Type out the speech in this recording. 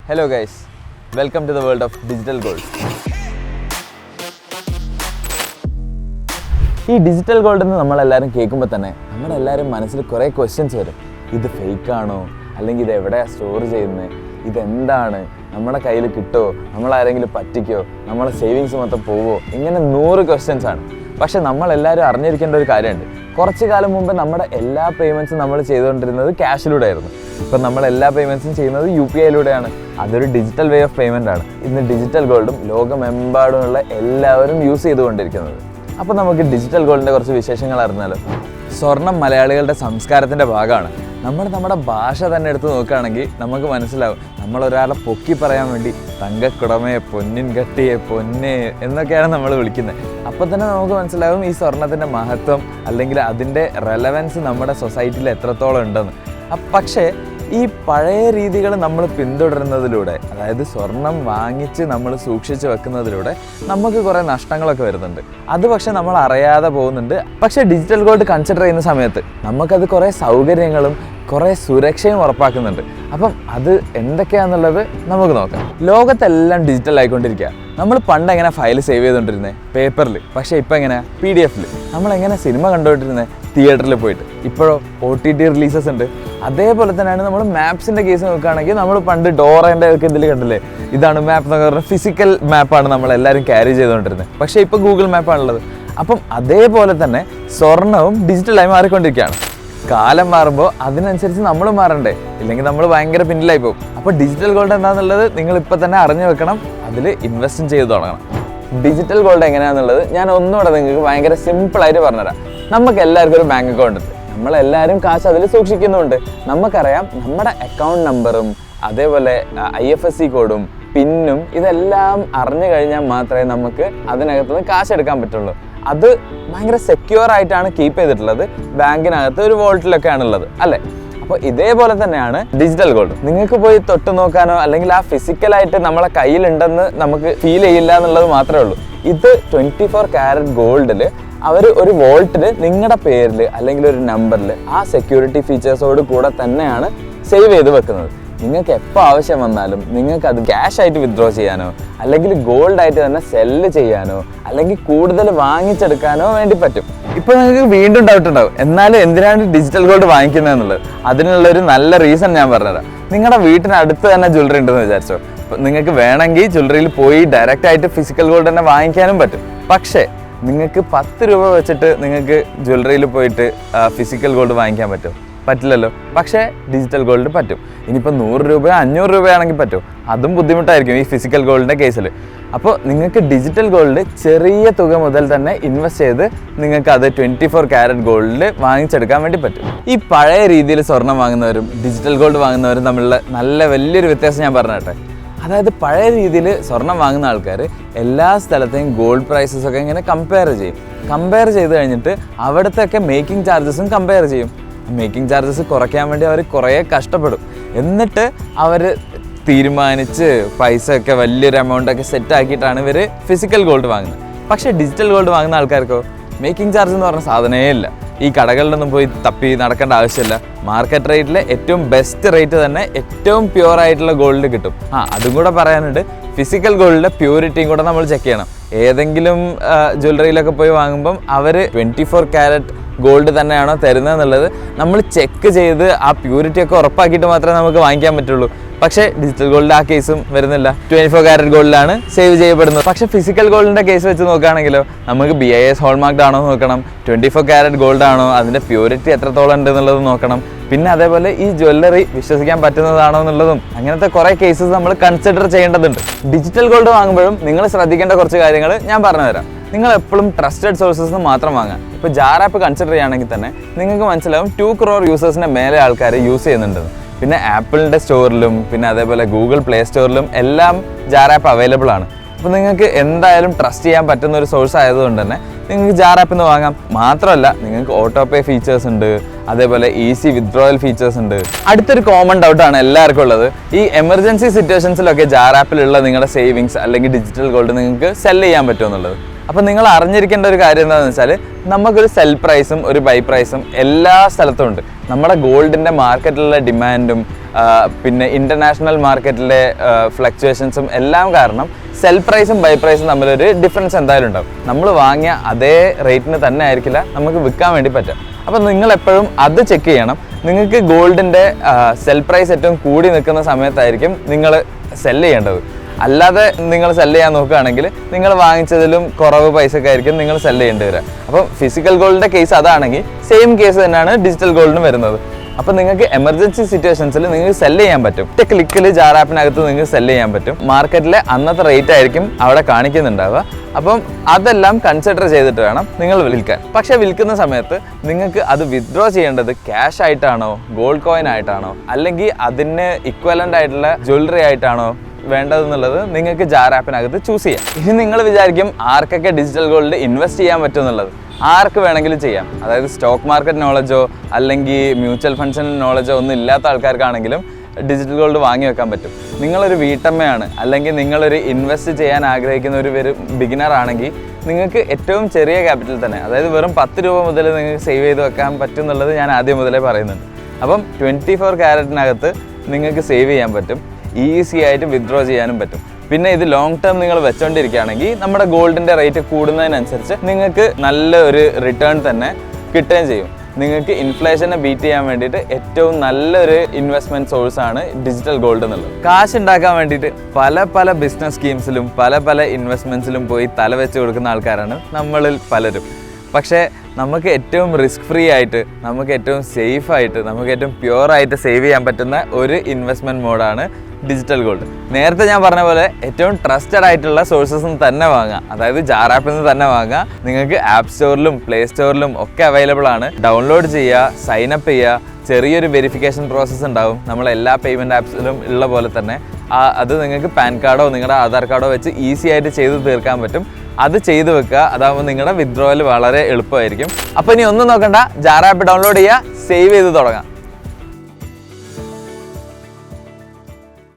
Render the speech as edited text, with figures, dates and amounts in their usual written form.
Hello guys, welcome to the world of digital gold. ഈ digital gold എന്ന് നമ്മളെല്ലാവരും കേൾക്കുമ്പോൾ തന്നെ നമ്മുടെ എല്ലാവരും മനസ്സിൽ കുറേ ക്വസ്റ്റ്യൻസ് വരും. ഇത് ഫേക്കാണോ, അല്ലെങ്കിൽ ഇത് എവിടെയാണ് സ്റ്റോർ ചെയ്യുന്നത്, ഇതെന്താണ്, നമ്മുടെ കയ്യിൽ കിട്ടുമോ, നമ്മളാരെങ്കിലും പറ്റിക്കോ, നമ്മളെ സേവിങ്സ് മൊത്തം പോവോ, ഇങ്ങനെ 100 ക്വസ്റ്റ്യൻസ് ആണ്. പക്ഷെ നമ്മളെല്ലാവരും അറിഞ്ഞിരിക്കേണ്ട ഒരു കാര്യമുണ്ട്. കുറച്ച് കാലം മുമ്പ് നമ്മുടെ എല്ലാ പേയ്മെൻറ്റ്സും നമ്മൾ ചെയ്തുകൊണ്ടിരുന്നത് ക്യാഷിലൂടെ ആയിരുന്നു. ഇപ്പം നമ്മൾ എല്ലാ പേയ്മെൻറ്റ്സും ചെയ്യുന്നത് UPI-യിലൂടെയാണ്. അതൊരു ഡിജിറ്റൽ വേ ഓഫ് പേയ്മെൻ്റ് ആണ്. ഇന്ന് ഡിജിറ്റൽ ഗോൾഡും ലോകമെമ്പാടുമുള്ള എല്ലാവരും യൂസ് ചെയ്തുകൊണ്ടിരിക്കുന്നത്. അപ്പോൾ നമുക്ക് ഡിജിറ്റൽ ഗോൾഡിൻ്റെ കുറച്ച് വിശേഷങ്ങൾ അറിഞ്ഞാലോ. സ്വർണം മലയാളികളുടെ സംസ്കാരത്തിൻ്റെ ഭാഗമാണ്. നമ്മുടെ ഭാഷ തന്നെ എടുത്ത് നോക്കുകയാണെങ്കിൽ നമുക്ക് മനസ്സിലാവും, നമ്മളൊരാളെ പൊക്കി പറയാൻ വേണ്ടി തങ്കക്കുടമയെ, പൊന്നിൻ കട്ടിയെ, പൊന്നെ എന്നൊക്കെയാണ് നമ്മൾ വിളിക്കുന്നത്. അപ്പോൾ തന്നെ നമുക്ക് മനസ്സിലാവും ഈ സ്വർണത്തിൻ്റെ മഹത്വം അല്ലെങ്കിൽ അതിൻ്റെ റെലവൻസ് നമ്മുടെ സൊസൈറ്റിയിൽ എത്രത്തോളം ഉണ്ടെന്ന്. പക്ഷേ ഈ പഴയ രീതികൾ നമ്മൾ പിന്തുടരുന്നതിലൂടെ, അതായത് സ്വർണം വാങ്ങിച്ച് നമ്മൾ സൂക്ഷിച്ച് വെക്കുന്നതിലൂടെ നമുക്ക് കുറേ നഷ്ടങ്ങളൊക്കെ വരുന്നുണ്ട്. അത് പക്ഷെ നമ്മൾ അറിയാതെ പോകുന്നുണ്ട്. പക്ഷേ ഡിജിറ്റൽ ഗോൾഡ് കൺസിഡർ ചെയ്യുന്ന സമയത്ത് നമുക്കത് കുറേ സൗകര്യങ്ങളും കുറേ സുരക്ഷയും ഉറപ്പാക്കുന്നുണ്ട്. അപ്പം അത് എന്തൊക്കെയാണെന്നുള്ളത് നമുക്ക് നോക്കാം. ലോകത്തെല്ലാം ഡിജിറ്റൽ ആയിക്കൊണ്ടിരിക്കുക. നമ്മൾ പണ്ട് എങ്ങനെ ഫയൽ സേവ് ചെയ്തുകൊണ്ടിരുന്നത് പേപ്പറിൽ, പക്ഷേ ഇപ്പം എങ്ങനെ PDF-ൽ. നമ്മളെങ്ങനെ സിനിമ കണ്ടുകൊണ്ടിരുന്നത് തിയേറ്ററിൽ പോയിട്ട്. ഇപ്പോഴോ OTT റിലീസസ് ഉണ്ട്. അതേപോലെ തന്നെയാണ് നമ്മൾ മാപ്സിൻ്റെ കേസ് നോക്കുകയാണെങ്കിൽ, നമ്മൾ പണ്ട് ഡോറേൻ്റെ ഒക്കെ ഇതിൽ കണ്ടില്ലേ, ഇതാണ് മാപ്പ് എന്നൊക്കെ പറഞ്ഞാൽ ഫിസിക്കൽ മാപ്പാണ് നമ്മളെല്ലാവരും ക്യാരി ചെയ്തുകൊണ്ടിരുന്നത്. പക്ഷേ ഇപ്പോൾ ഗൂഗിൾ മാപ്പാണുള്ളത്. അപ്പം അതേപോലെ തന്നെ സ്വർണവും ഡിജിറ്റലായി മാറിക്കൊണ്ടിരിക്കുകയാണ്. കാലം മാറുമ്പോൾ അതിനനുസരിച്ച് നമ്മൾ മാറണ്ടേ, ഇല്ലെങ്കിൽ നമ്മൾ ഭയങ്കര പിന്നിലായി പോകും. അപ്പോൾ ഡിജിറ്റൽ ഗോൾഡ് എന്താണെന്നുള്ളത് നിങ്ങൾ ഇപ്പോൾ തന്നെ അറിഞ്ഞു വെക്കണം, അതിൽ ഇൻവെസ്റ്റും ചെയ്ത് തുടങ്ങണം. ഡിജിറ്റൽ ഗോൾഡ് എങ്ങനെയാണെന്നുള്ളത് ഞാൻ ഒന്നുകൂടെ നിങ്ങൾക്ക് ഭയങ്കര സിമ്പിളായിട്ട് പറഞ്ഞുതരാം. നമുക്ക് എല്ലാവർക്കും ഒരു ബാങ്ക് അക്കൗണ്ട് ഉണ്ട്. നമ്മളെല്ലാവരും കാശ് അതിൽ സൂക്ഷിക്കുന്നുണ്ട്. നമുക്കറിയാം നമ്മുടെ അക്കൗണ്ട് നമ്പറും അതേപോലെ IFSC കോഡും പിന്നും ഇതെല്ലാം അറിഞ്ഞു കഴിഞ്ഞാൽ മാത്രമേ നമുക്ക് അതിനകത്തുനിന്ന് കാശ് എടുക്കാൻ പറ്റുള്ളൂ. അത് ഭയങ്കര സെക്യൂർ ആയിട്ടാണ് കീപ്പ് ചെയ്തിട്ടുള്ളത്. ബാങ്കിനകത്ത് ഒരു വോൾട്ടിലൊക്കെയാണ് ഉള്ളത്, അല്ലേ? അപ്പോൾ ഇതേപോലെ തന്നെയാണ് ഡിജിറ്റൽ ഗോൾഡ്. നിങ്ങൾക്ക് പോയി തൊട്ട് നോക്കാനോ അല്ലെങ്കിൽ ആ ഫിസിക്കലായിട്ട് നമ്മളെ കയ്യിലുണ്ടെന്ന് നമുക്ക് ഫീൽ ചെയ്യില്ല എന്നുള്ളത് മാത്രമേ ഉള്ളൂ. ഇത് 24 കാരറ്റ് ഗോൾഡിൽ അവർ ഒരു വോൾട്ടിൽ നിങ്ങളുടെ പേരിൽ അല്ലെങ്കിൽ ഒരു നമ്പറിൽ ആ സെക്യൂരിറ്റി ഫീച്ചേഴ്സോട് കൂടെ തന്നെയാണ് സേവ് ചെയ്ത് വെക്കുന്നത്. നിങ്ങൾക്ക് എപ്പോൾ ആവശ്യം വന്നാലും നിങ്ങൾക്ക് അത് ക്യാഷ് ആയിട്ട് വിത്ഡ്രോ ചെയ്യാനോ അല്ലെങ്കിൽ ഗോൾഡ് ആയിട്ട് തന്നെ സെല്ല് ചെയ്യാനോ അല്ലെങ്കിൽ കൂടുതൽ വാങ്ങിച്ചെടുക്കാനോ വേണ്ടി പറ്റും. ഇപ്പോൾ നിങ്ങൾക്ക് വീണ്ടും ഡൗട്ട് ഉണ്ടാവും, എന്നാലും എന്തിനാണ് ഡിജിറ്റൽ ഗോൾഡ് വാങ്ങിക്കുന്നത് എന്നുള്ളത്. അതിനുള്ളൊരു നല്ല റീസൺ ഞാൻ പറഞ്ഞുതരാം. നിങ്ങളുടെ വീട്ടിനടുത്ത് തന്നെ ജ്വല്ലറി ഉണ്ടെന്ന് വിചാരിച്ചോ. നിങ്ങൾക്ക് വേണമെങ്കിൽ ജ്വല്ലറിയിൽ പോയി ഡയറക്റ്റ് ആയിട്ട് ഫിസിക്കൽ ഗോൾഡ് തന്നെ വാങ്ങിക്കാനും പറ്റും. പക്ഷേ നിങ്ങൾക്ക് 10 രൂപ വെച്ചിട്ട് നിങ്ങൾക്ക് ജ്വല്ലറിയിൽ പോയിട്ട് ഫിസിക്കൽ ഗോൾഡ് വാങ്ങിക്കാൻ പറ്റും? പറ്റില്ലല്ലോ. പക്ഷേ ഡിജിറ്റൽ ഗോൾഡ് പറ്റും. ഇനിയിപ്പോൾ 100 രൂപ 500 രൂപയാണെങ്കിൽ പറ്റും. അതും ബുദ്ധിമുട്ടായിരിക്കും ഈ ഫിസിക്കൽ ഗോൾഡിൻ്റെ കേസിൽ. അപ്പോൾ നിങ്ങൾക്ക് ഡിജിറ്റൽ ഗോൾഡ് ചെറിയ തുക മുതൽ തന്നെ ഇൻവെസ്റ്റ് ചെയ്ത് നിങ്ങൾക്ക് അത് 24 കാരറ്റ് ഗോൾഡിൽ വാങ്ങിച്ചെടുക്കാൻ വേണ്ടി പറ്റും. ഈ പഴയ രീതിയിൽ സ്വർണം വാങ്ങുന്നവരും ഡിജിറ്റൽ ഗോൾഡ് വാങ്ങുന്നവരും തമ്മിലുള്ള നല്ല വലിയൊരു വ്യത്യാസം ഞാൻ പറഞ്ഞിട്ടെ. അതായത് പഴയ രീതിയിൽ സ്വർണം വാങ്ങുന്ന ആൾക്കാർ എല്ലാ സ്ഥലത്തെയും ഗോൾഡ് പ്രൈസസ് ഒക്കെ ഇങ്ങനെ കമ്പയർ ചെയ്യും. കമ്പയർ ചെയ്ത് കഴിഞ്ഞിട്ട് അവിടുത്തെ മേക്കിംഗ് ചാർജസും കമ്പയർ ചെയ്യും. മേക്കിംഗ് ചാർജസ് കുറയ്ക്കാൻ വേണ്ടി അവർ കുറേ കഷ്ടപ്പെടും. എന്നിട്ട് അവർ തീരുമാനിച്ച് പൈസ ഒക്കെ വലിയൊരു എമൗണ്ടൊക്കെ സെറ്റ് ആക്കിയിട്ടാണ് ഇവർ ഫിസിക്കൽ ഗോൾഡ് വാങ്ങുന്നത്. പക്ഷേ ഡിജിറ്റൽ ഗോൾഡ് വാങ്ങുന്ന ആൾക്കാർക്കോ മേക്കിംഗ് ചാർജ് എന്ന് പറഞ്ഞ സാധനമേ ഇല്ല. ഈ കടകളിലൊന്നും പോയി തപ്പി നടക്കേണ്ട ആവശ്യമില്ല. മാർക്കറ്റ് റേറ്റിലെ ഏറ്റവും ബെസ്റ്റ് റേറ്റ് തന്നെ ഏറ്റവും പ്യുവർ ആയിട്ടുള്ള ഗോൾഡ് കിട്ടും. അതും കൂടെ പറയാനുണ്ട്, ഫിസിക്കൽ ഗോൾഡിൻ്റെ പ്യൂരിറ്റിയും കൂടെ നമ്മൾ ചെക്ക് ചെയ്യണം. ഏതെങ്കിലും ജ്വല്ലറിയിലൊക്കെ പോയി വാങ്ങുമ്പം അവർ 24 കാരറ്റ് ഗോൾഡ് തന്നെയാണോ തരുന്നതെന്നുള്ളത് നമ്മൾ ചെക്ക് ചെയ്ത് ആ പ്യൂരിറ്റി ഒക്കെ ഉറപ്പാക്കിയിട്ട് മാത്രമേ നമുക്ക് വാങ്ങിക്കാൻ പറ്റുള്ളൂ. പക്ഷേ ഡിജിറ്റൽ ഗോൾഡിൽ ആ കേസും വരുന്നില്ല. 24 കാരറ്റ് ഗോൾഡിലാണ് സേവ് ചെയ്യപ്പെടുന്നത്. പക്ഷേ ഫിസിക്കൽ ഗോൾഡിൻ്റെ കേസ് വെച്ച് നോക്കുകയാണെങ്കിലോ നമുക്ക് BIS ഹോൾമാർക്ക്ഡ് ആണോ നോക്കണം, 24 കാരറ്റ് ഗോൾഡ് ആണോ, അതിൻ്റെ പ്യൂരിറ്റി എത്രത്തോളം ഉണ്ട് എന്നുള്ളത് നോക്കണം. പിന്നെ അതേപോലെ ഈ ജ്വല്ലറി വിശ്വസിക്കാൻ പറ്റുന്നതാണോ എന്നുള്ളതും അങ്ങനത്തെ കുറേ കേസസ് നമ്മൾ കൺസിഡർ ചെയ്യേണ്ടതുണ്ട്. ഡിജിറ്റൽ ഗോൾഡ് വാങ്ങുമ്പോഴും നിങ്ങൾ ശ്രദ്ധിക്കേണ്ട കുറച്ച് കാര്യങ്ങൾ ഞാൻ പറഞ്ഞുതരാം. നിങ്ങൾ എപ്പോഴും ട്രസ്റ്റഡ് സോഴ്സസ് മാത്രം വാങ്ങാം. ഇപ്പോൾ ജാർ ആപ്പ് കൺസിഡർ ചെയ്യുകയാണെങ്കിൽ തന്നെ നിങ്ങൾക്ക് മനസ്സിലാവും 2 crore യൂസേഴ്സിൻ്റെ മേലെ ആൾക്കാർ യൂസ് ചെയ്യുന്നുണ്ടെന്ന്. പിന്നെ ആപ്പിളിൻ്റെ സ്റ്റോറിലും പിന്നെ അതേപോലെ ഗൂഗിൾ പ്ലേ സ്റ്റോറിലും എല്ലാം ജാർ ആപ്പ് അവൈലബിൾ ആണ്. അപ്പോൾ നിങ്ങൾക്ക് എന്തായാലും ട്രസ്റ്റ് ചെയ്യാൻ പറ്റുന്ന ഒരു സോഴ്സ് ആയതുകൊണ്ട് തന്നെ നിങ്ങൾക്ക് ജാർ ആപ്പിൽ നിന്ന് വാങ്ങാം. മാത്രമല്ല നിങ്ങൾക്ക് ഓട്ടോ പേ ഫീച്ചേഴ്സ് ഉണ്ട്, അതേപോലെ ഈസി വിത്ഡ്രോവൽ ഫീച്ചേഴ്സ് ഉണ്ട്. അടുത്തൊരു കോമൺ ഡൗട്ടാണ് എല്ലാവർക്കും ഉള്ളത്, ഈ എമർജൻസി സിറ്റുവേഷൻസിലൊക്കെ ജാർ ആപ്പിലുള്ള നിങ്ങളുടെ സേവിങ്സ് അല്ലെങ്കിൽ ഡിജിറ്റൽ ഗോൾഡ് നിങ്ങൾക്ക് സെല് ചെയ്യാൻ പറ്റുമെന്നുള്ളത്. അപ്പോൾ നിങ്ങൾ അറിഞ്ഞിരിക്കേണ്ട ഒരു കാര്യം എന്താണെന്ന് വെച്ചാൽ നമുക്കൊരു സെൽ പ്രൈസും ഒരു ബൈ പ്രൈസും എല്ലാ സ്ഥലത്തും ഉണ്ട്. നമ്മുടെ ഗോൾഡിൻ്റെ മാർക്കറ്റിലുള്ള ഡിമാൻഡും പിന്നെ ഇൻ്റർനാഷണൽ മാർക്കറ്റിലെ ഫ്ലക്ച്വേഷൻസും എല്ലാം കാരണം സെൽ പ്രൈസും ബൈ പ്രൈസും തമ്മിലൊരു ഡിഫറൻസ് എന്തായാലും ഉണ്ടാവും. നമ്മൾ വാങ്ങിയ അതേ റേറ്റിന് തന്നെ ആയിരിക്കില്ല നമുക്ക് വിൽക്കാൻ വേണ്ടി പറ്റുക. അപ്പോൾ നിങ്ങൾ എപ്പോഴും അത് ചെക്ക് ചെയ്യണം. നിങ്ങൾക്ക് ഗോൾഡിൻ്റെ സെൽ പ്രൈസ് ഏറ്റവും കൂടി നിൽക്കുന്ന സമയത്തായിരിക്കും നിങ്ങൾ സെല് ചെയ്യേണ്ടത്. അല്ലാതെ നിങ്ങൾ സെല് ചെയ്യാൻ നോക്കുകയാണെങ്കിൽ നിങ്ങൾ വാങ്ങിച്ചതിലും കുറവ് പൈസക്കായിരിക്കും നിങ്ങൾ സെല് ചെയ്യേണ്ടി വരിക. അപ്പം ഫിസിക്കൽ ഗോൾഡിൻ്റെ കേസ് അതാണെങ്കിൽ സെയിം കേസ് തന്നെയാണ് ഡിജിറ്റൽ ഗോൾഡിന് വരുന്നത്. അപ്പോൾ നിങ്ങൾക്ക് എമർജൻസി സിറ്റുവേഷൻസിൽ നിങ്ങൾക്ക് സെല് ചെയ്യാൻ പറ്റും. ഒറ്റ ക്ലിക്കിൽ ജാർ ആപ്പിനകത്ത് നിങ്ങൾക്ക് സെല് ചെയ്യാൻ പറ്റും. മാർക്കറ്റിലെ അന്നത്തെ റേറ്റ് ആയിരിക്കും അവിടെ കാണിക്കുന്നുണ്ടാവുക. അപ്പം അതെല്ലാം കൺസിഡർ ചെയ്തിട്ട് വേണം നിങ്ങൾ വിൽക്കാൻ. പക്ഷേ വിൽക്കുന്ന സമയത്ത് നിങ്ങൾക്ക് അത് വിത്ഡ്രോ ചെയ്യേണ്ടത് ക്യാഷ് ആയിട്ടാണോ, ഗോൾഡ് കോയിൻ ആയിട്ടാണോ, അല്ലെങ്കിൽ അതിന് ഇക്വലൻ്റ് ആയിട്ടുള്ള ജ്വല്ലറി ആയിട്ടാണോ വേണ്ടതെന്നുള്ളത് നിങ്ങൾക്ക് ജാർ ആപ്പിനകത്ത് ചൂസ് ചെയ്യാം. ഇനി നിങ്ങൾ വിചാരിക്കും ആർക്കൊക്കെ ഡിജിറ്റൽ ഗോൾഡ് ഇൻവെസ്റ്റ് ചെയ്യാൻ പറ്റും എന്നുള്ളത്. ആർക്ക് വേണമെങ്കിലും ചെയ്യാം. അതായത് സ്റ്റോക്ക് മാർക്കറ്റ് നോളജോ അല്ലെങ്കിൽ മ്യൂച്വൽ ഫണ്ട്സിൻ്റെ നോളജോ ഒന്നും ഇല്ലാത്ത ആൾക്കാർക്കാണെങ്കിലും ഡിജിറ്റൽ ഗോൾഡ് വാങ്ങി വെക്കാൻ പറ്റും. നിങ്ങളൊരു വീട്ടമ്മയാണ് അല്ലെങ്കിൽ നിങ്ങളൊരു ഇൻവെസ്റ്റ് ചെയ്യാൻ ആഗ്രഹിക്കുന്ന ഒരു ബിഗിനർ ആണെങ്കിൽ നിങ്ങൾക്ക് ഏറ്റവും ചെറിയ ക്യാപിറ്റൽ തന്നെ, അതായത് വെറും 10 രൂപ മുതൽ നിങ്ങൾക്ക് സേവ് ചെയ്ത് വെക്കാൻ പറ്റും എന്നുള്ളത് ഞാൻ ആദ്യം മുതലേ പറയുന്നുണ്ട്. അപ്പം 24 ക്യാരറ്റിനകത്ത് നിങ്ങൾക്ക് സേവ് ചെയ്യാൻ പറ്റും, ഈസി ആയിട്ട് വിത്ഡ്രോ ചെയ്യാനും പറ്റും. പിന്നെ ഇത് ലോങ് ടേം നിങ്ങൾ വെച്ചുകൊണ്ടിരിക്കുകയാണെങ്കിൽ നമ്മുടെ ഗോൾഡിൻ്റെ റേറ്റ് കൂടുന്നതിനനുസരിച്ച് നിങ്ങൾക്ക് നല്ല ഒരു റിട്ടേൺ തന്നെ കിട്ടുകയും ചെയ്യും. നിങ്ങൾക്ക് ഇൻഫ്ലേഷനെ ബീറ്റ് ചെയ്യാൻ വേണ്ടിയിട്ട് ഏറ്റവും നല്ലൊരു ഇൻവെസ്റ്റ്മെൻറ്റ് സോഴ്സാണ് ഡിജിറ്റൽ ഗോൾഡ് എന്നുള്ളത്. കാശ് ഉണ്ടാക്കാൻ വേണ്ടിയിട്ട് പല ബിസിനസ് സ്കീംസിലും പല ഇൻവെസ്റ്റ്മെൻറ്റ്സിലും പോയി തലവെച്ച് കൊടുക്കുന്ന ആൾക്കാരാണ് നമ്മളിൽ പലരും. പക്ഷേ നമുക്ക് ഏറ്റവും റിസ്ക് ഫ്രീ ആയിട്ട്, നമുക്ക് ഏറ്റവും സേഫായിട്ട്, നമുക്ക് ഏറ്റവും പ്യുവറായിട്ട് സേവ് ചെയ്യാൻ പറ്റുന്ന ഒരു ഇൻവെസ്റ്റ്മെൻറ്റ് മോഡാണ് ഡിജിറ്റൽ ഗോൾഡ്. നേരത്തെ ഞാൻ പറഞ്ഞ പോലെ ഏറ്റവും ട്രസ്റ്റഡ് ആയിട്ടുള്ള സോഴ്സസ് നിന്ന് തന്നെ വാങ്ങാം. അതായത് ജാർ ആപ്പിൽ നിന്ന് തന്നെ വാങ്ങാം. നിങ്ങൾക്ക് ആപ്പ് സ്റ്റോറിലും പ്ലേ സ്റ്റോറിലും ഒക്കെ അവൈലബിൾ ആണ്. ഡൗൺലോഡ് ചെയ്യുക, സൈനപ്പ് ചെയ്യുക. ചെറിയൊരു വെരിഫിക്കേഷൻ പ്രോസസ്സ് ഉണ്ടാവും നമ്മളെല്ലാ പേയ്മെൻറ്റ് ആപ്സിലും ഉള്ള പോലെ തന്നെ. അത് നിങ്ങൾക്ക് പാൻ കാർഡോ നിങ്ങളുടെ ആധാർ കാർഡോ വെച്ച് ഈസി ആയിട്ട് ചെയ്ത് തീർക്കാൻ പറ്റും. അത് ചെയ്ത് വെക്കുക. അതാകുമ്പോൾ നിങ്ങളുടെ വിത്ഡ്രോവൽ വളരെ എളുപ്പമായിരിക്കും. അപ്പോൾ ഇനി ഒന്നും നോക്കണ്ട, ജാർ ആപ്പ് ഡൗൺലോഡ് ചെയ്യുക, സേവ് ചെയ്ത് തുടങ്ങാം.